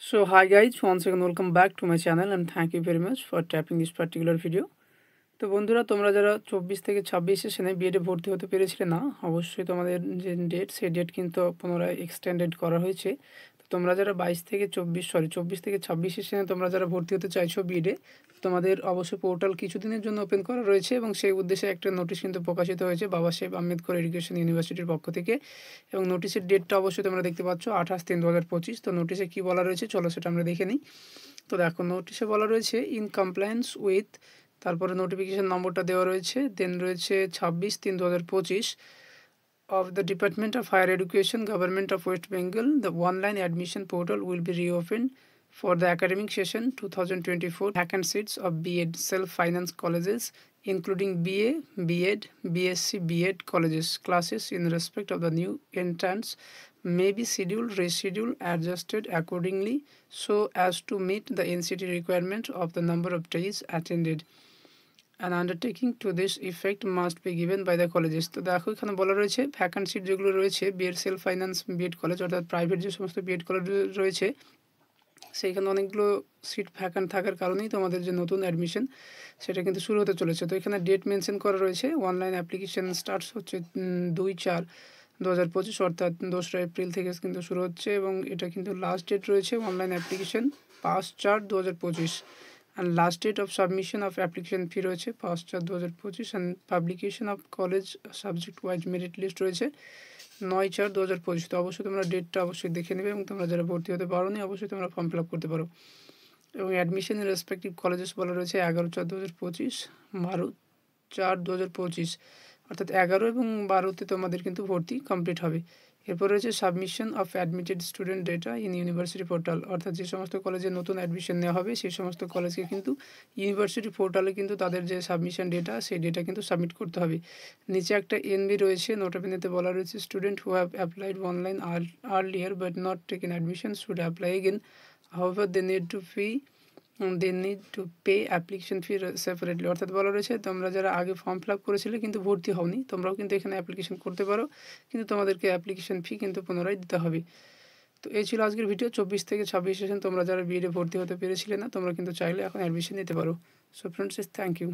So hi guys, once again welcome back to my channel and thank you very much for tapping this particular video. তো বন্ধুরা, তোমরা যারা 24 থেকে 26 সেশনে বিএডে ভর্তি হতে পেরেছিলে না, অবশ্যই তোমাদের যে ডেট সেই ডেট কিন্তু পুনরায় এক্সটেন্ডেড করা হয়েছে। তো তোমরা যারা 24 থেকে 26 সেশনে তোমরা যারা ভর্তি হতে চাইছো বিএডে, তোমাদের অবশ্যই পোর্টাল কিছুদিনের জন্য ওপেন করা রয়েছে এবং সেই উদ্দেশ্যে একটা নোটিশ কিন্তু প্রকাশিত হয়েছে বাবা সাহেব আম্বেদকর এডুকেশন ইউনিভার্সিটির পক্ষ থেকে। এবং নোটিশের ডেটটা অবশ্যই তোমরা দেখতে পাচ্ছ 28/3/2025। তো নোটিশে কী বলা রয়েছে চলো সেটা আমরা দেখে নিই। তো দেখো, নোটিশে বলা রয়েছে ইন কমপ্লায়েন্স উইথ, তারপরে নোটিফিকেশন নম্বরটা দেওয়া রয়েছে, দেন রয়েছে 26/3/2025 of the Department of Higher Education, Government of West Bengal. The online admission portal will be reopened for the academic session 2024 vacant seats of B.Ed self-finance colleges including BA, B.Ed, BSc, B.Ed colleges. Classes in respect of the new entrants may be scheduled, rescheduled, adjusted accordingly so as to meet the NCT requirement of the number of days attended. An undertaking to this effect must be given by the colleges. তো দেখো, এখানে বলা রয়েছে vacant seat যেগুলো রয়েছে BEd self finance BEd college অর্থাৎ private যে সমস্ত বিএড কলেজ রয়েছে, সেইখানে অনেকগুলো সিট ভ্যাকান্ট থাকার কারণেই তোমাদের যে নতুন অ্যাডমিশন সেটা কিন্তু শুরু হতে চলেছে। তো এখানে ডেট মেনশন করা রয়েছে, অনলাইন অ্যাপ্লিকেশন স্টার্টস হচ্ছে 2/4/2025 অর্থাৎ 2রা এপ্রিল থেকে কিন্তু শুরু হচ্ছে এবং এটা কিন্তু লাস্ট ডেট রয়েছে online application 5/4/2025 and last date of submission of application fee রয়েছে 5/4/2025 and publication of college subject wise merit list রয়েছে 9/4/2025। তো অবশ্যই তোমরা ডেটটা অবশ্যই দেখে নেবে এবং তোমরা যারা ভর্তি হতে পারো নি অবশ্যই তোমরা ফর্ম ফিল আপ করতে পারো। এবং অ্যাডমিশন ইন রেসপেক্টিভ কলেজেস বলা রয়েছে 11/4/2025, 12/4/2025 অর্থাৎ 11 এবং 12তে তোমাদের কিন্তু ভর্তি কমপ্লিট হবে। এরপর রয়েছে submission of admitted student data in university portal, অর্থাৎ যে সমস্ত কলেজে নতুন অ্যাডমিশন নেওয়া হবে সেই সমস্ত কলেজকে কিন্তু ইউনিভার্সিটি পোর্টালে কিন্তু তাদের যে সাবমিশন ডেটা সেই ডেটা কিন্তু সাবমিট করতে হবে। নিচে একটা এনবি রয়েছে, নোটাবেনেতে বলা রয়েছে student who have applied online earlier but not taken admission should apply again, however they need to pay application fee separately. অর্থাৎ বলা রয়েছে তোমরা যারা আগে ফর্ম ফিল আপ করেছিলে কিন্তু ভর্তি হওনি, তোমরাও কিন্তু এখানে অ্যাপ্লিকেশন করতে পারো, কিন্তু তোমাদেরকে অ্যাপ্লিকেশন ফি কিন্তু পুনরায় দিতে হবে। তো এই ছিল আজকের ভিডিও। 24 থেকে 26 সেশন তোমরা যারা বিএডে ভর্তি হতে পেরেছিলে না, তোমরা কিন্তু চাইলে এখন অ্যাডমিশন নিতে পারো। So friends, thank you.